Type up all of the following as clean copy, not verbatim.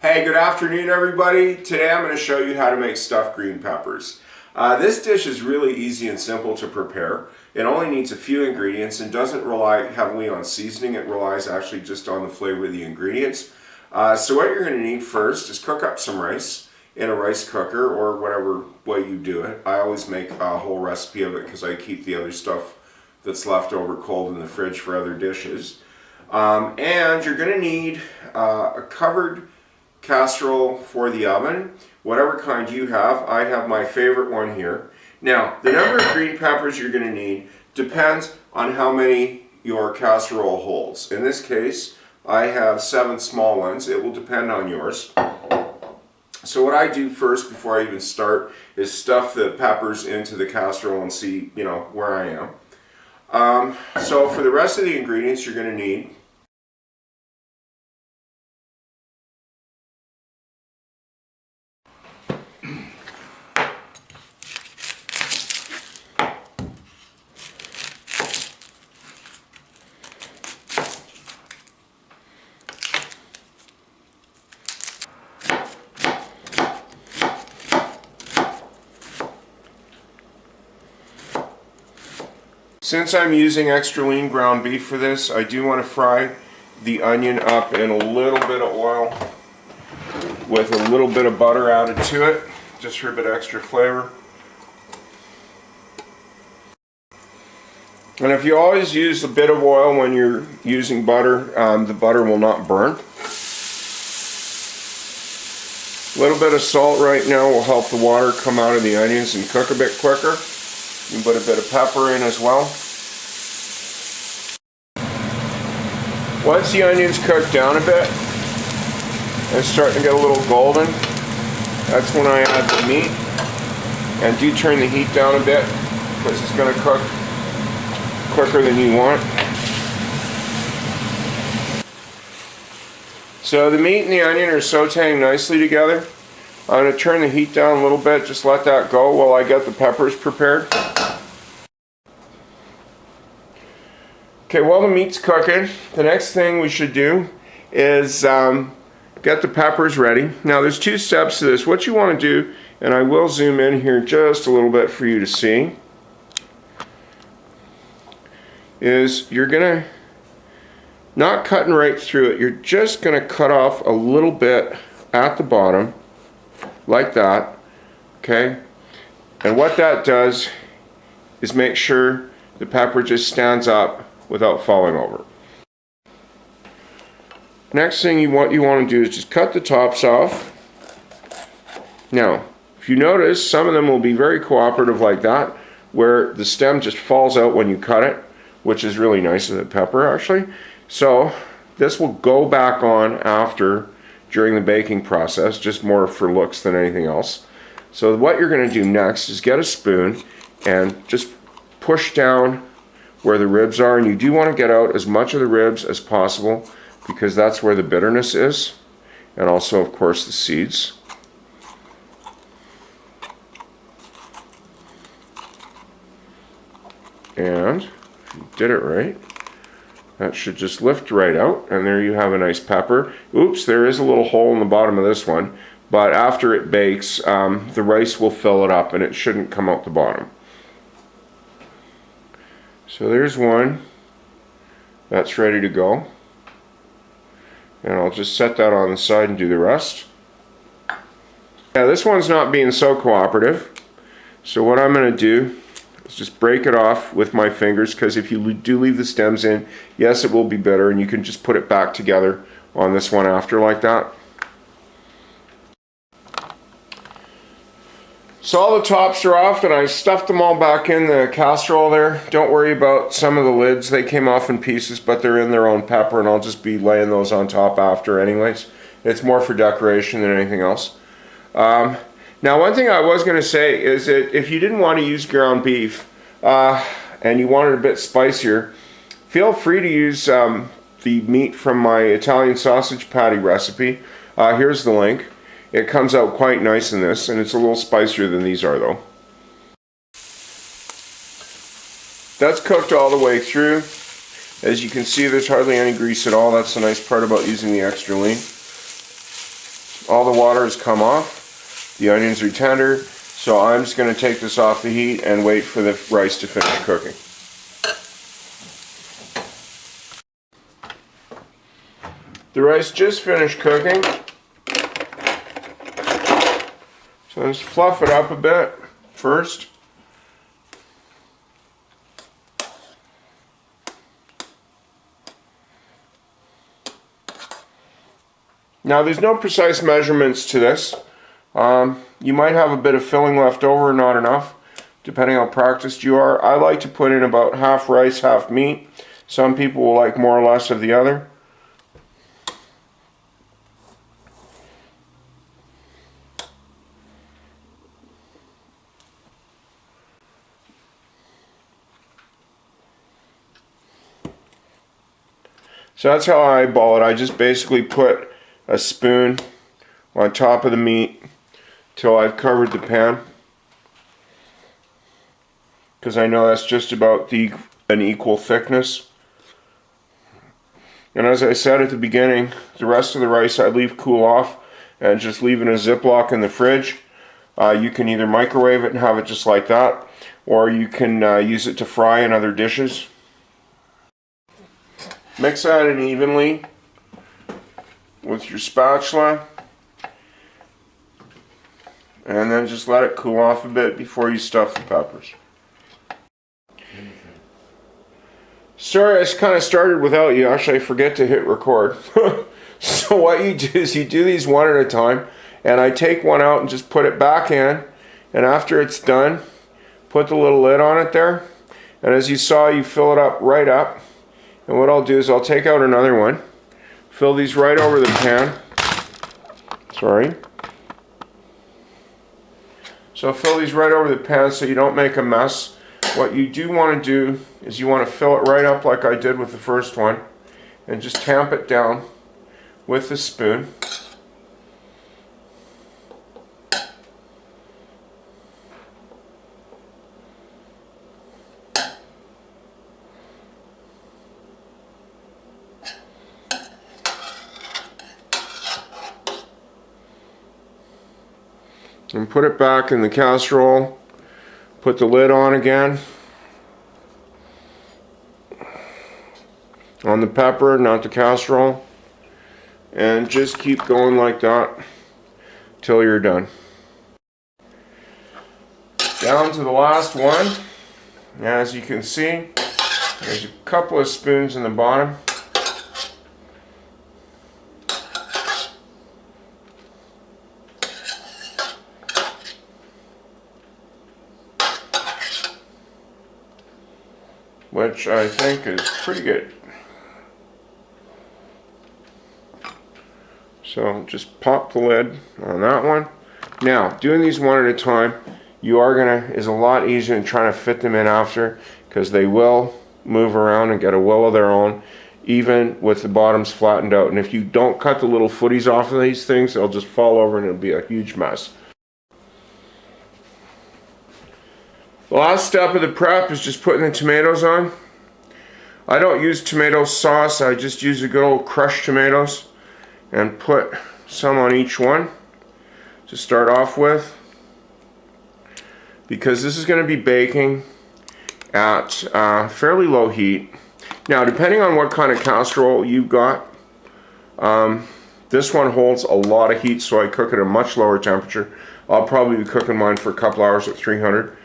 Hey, good afternoon everybody. Today I'm going to show you how to make stuffed green peppers. This dish is really easy and simple to prepare. It only needs a few ingredients and doesn't rely heavily on seasoning. It relies actually just on the flavor of the ingredients. So what you're going to need first is cook up some rice in a rice cooker or whatever way you do it. I always make a whole recipe of it because I keep the other stuff that's left over cold in the fridge for other dishes. And you're going to need a covered casserole for the oven, whatever kind you have. I have my favorite one here. Now, the number of green peppers you're going to need depends on how many your casserole holds. In this case, I have 7 small ones. It will depend on yours. So what I do first before I even start is stuff the peppers into the casserole and see, where I am. So for the rest of the ingredients you're going to need Since I'm using extra lean ground beef for this, I do want to fry the onion up in a little bit of oil with a little bit of butter added to it, just for a bit of extra flavor. And if you always use a bit of oil when you're using butter, the butter will not burn. A little bit of salt right now will help the water come out of the onions and cook a bit quicker. You can put a bit of pepper in as well. Once the onions cook down a bit and starting to get a little golden, that's when I add the meat. And do turn the heat down a bit because it's going to cook quicker than you want. So the meat and the onion are sauteing nicely together. I'm going to turn the heat down a little bit, just let that go while I get the peppers prepared. Okay, while the meat's cooking, the next thing we should do is get the peppers ready. Now there's 2 steps to this. What you want to do, and I will zoom in here just a little bit for you to see, is you're going to, not cutting right through it, you're just going to cut off a little bit at the bottom, like that, okay? And what that does is make sure the pepper just stands up without falling over. Next thing what you want to do is just cut the tops off. Now, if you notice, some of them will be very cooperative like that, where the stem just falls out when you cut it, which is really nice of the pepper actually. So this will go back on after, during the baking process, just more for looks than anything else. So what you're going to do next is get a spoon and just push down where the ribs are, and you do want to get out as much of the ribs as possible because that's where the bitterness is, and also of course the seeds. And if you did it right, that should just lift right out, and there you have a nice pepper. Oops, there is a little hole in the bottom of this one, but after it bakes, the rice will fill it up and it shouldn't come out the bottom. So there's one. That's ready to go. And I'll just set that on the side and do the rest. Now this one's not being so cooperative. So what I'm going to do is just break it off with my fingers, because if you do leave the stems in, yes, it will be bitter, and you can just put it back together on this one after like that. So all the tops are off, and I stuffed them all back in the casserole there. Don't worry about some of the lids. They came off in pieces, but they're in their own pepper, and I'll just be laying those on top after anyways. It's more for decoration than anything else. Now one thing I was going to say is that if you didn't want to use ground beef and you wanted a bit spicier, feel free to use the meat from my Italian sausage patty recipe. Here's the link. It comes out quite nice in this, and it's a little spicier than these are though. That's cooked all the way through. As you can see, there's hardly any grease at all. That's the nice part about using the extra lean. all the water has come off. The onions are tender, so I'm just going to take this off the heat and wait for the rice to finish cooking. The rice just finished cooking, so let's fluff it up a bit first. Now there's no precise measurements to this. You might have a bit of filling left over, not enough, depending how practiced you are. I like to put in about half rice, half meat. Some people will like more or less of the other. So that's how I eyeball it. I just basically put a spoon on top of the meat till I've covered the pan, because I know that's just about an equal thickness. And as I said at the beginning, the rest of the rice I leave cool off and just leave in a Ziploc in the fridge. You can either microwave it and have it just like that, or you can use it to fry in other dishes. Mix that in evenly with your spatula, and then just let it cool off a bit before you stuff the peppers. Sorry, I kind of started without you. Actually, I forget to hit record. So what you do is you do these one at a time, and I take one out and just put it back in, and after it's done, put the little lid on it there, and as you saw, you fill it up right up. And what I'll do is I'll take out another one, fill these right over the pan. Sorry. So fill these right over the pan so you don't make a mess. What you do want to do is you want to fill it right up like I did with the first one, and just tamp it down with the spoon. And put it back in the casserole. Put the lid on again. On the pepper, not the casserole. And just keep going like that till you're done. Down to the last one. As you can see, there's a couple of spoons in the bottom. Which I think is pretty good. So just pop the lid on that one. Now, doing these one at a time, is a lot easier than trying to fit them in after, because they will move around and get a will of their own, even with the bottoms flattened out. And if you don't cut the little footies off of these things, they'll just fall over and it'll be a huge mess. The last step of the prep is just putting the tomatoes on. I don't use tomato sauce, I just use a good old crushed tomatoes and put some on each one to start off with, because this is going to be baking at fairly low heat. Now, depending on what kind of casserole you've got, this one holds a lot of heat, so I cook at a much lower temperature. I'll probably be cooking mine for a couple hours at 300.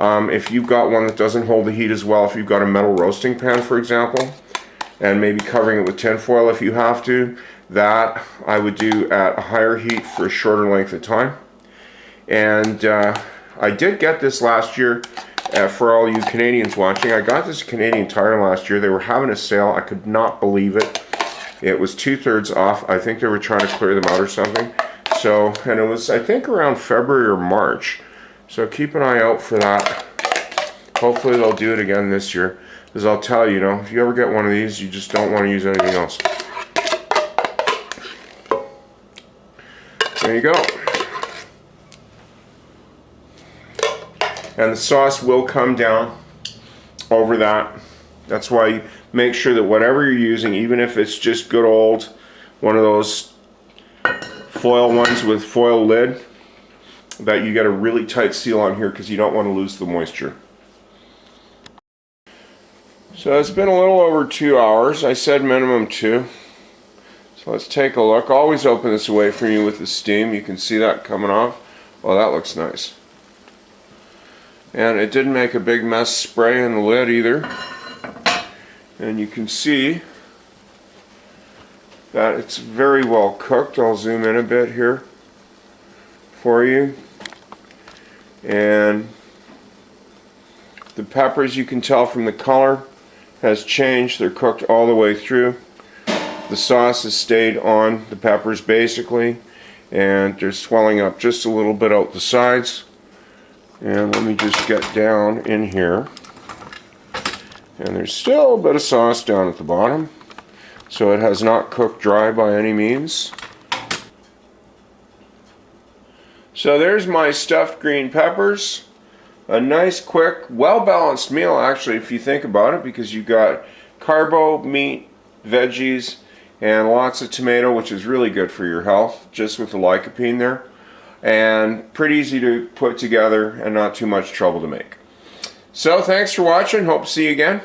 If you've got one that doesn't hold the heat as well, if you've got a metal roasting pan, for example, and maybe covering it with tin foil if you have to, that I would do at a higher heat for a shorter length of time. And I did get this last year for all you Canadians watching. I got this Canadian Tire last year. They were having a sale. I could not believe it. It was 2/3 off. I think they were trying to clear them out or something. So, and it was, I think, around February or March. So keep an eye out for that. Hopefully they'll do it again this year. Because I'll tell you, if you ever get one of these, you just don't want to use anything else. There you go. And the sauce will come down over that. That's why you make sure that whatever you're using, even if it's just good old, one of those foil ones with foil lid that you get a really tight seal on here because you don't want to lose the moisture. So it's been a little over 2 hours. I said minimum 2. So let's take a look. Always open this away from you with the steam. You can see that coming off. Oh, that looks nice. And it didn't make a big mess spray in the lid either. And you can see that it's very well cooked. I'll zoom in a bit here for you. And the peppers, you can tell from the color, has changed. They're cooked all the way through. The sauce has stayed on the peppers basically, and they're swelling up just a little bit out the sides. And let me just get down in here. And there's still a bit of sauce down at the bottom, so it has not cooked dry by any means. So there's my stuffed green peppers. A nice, quick, well-balanced meal actually if you think about it, because you've got carbo, meat, veggies, and lots of tomato, which is really good for your health, just with the lycopene there. And pretty easy to put together and not too much trouble to make. So thanks for watching. Hope to see you again.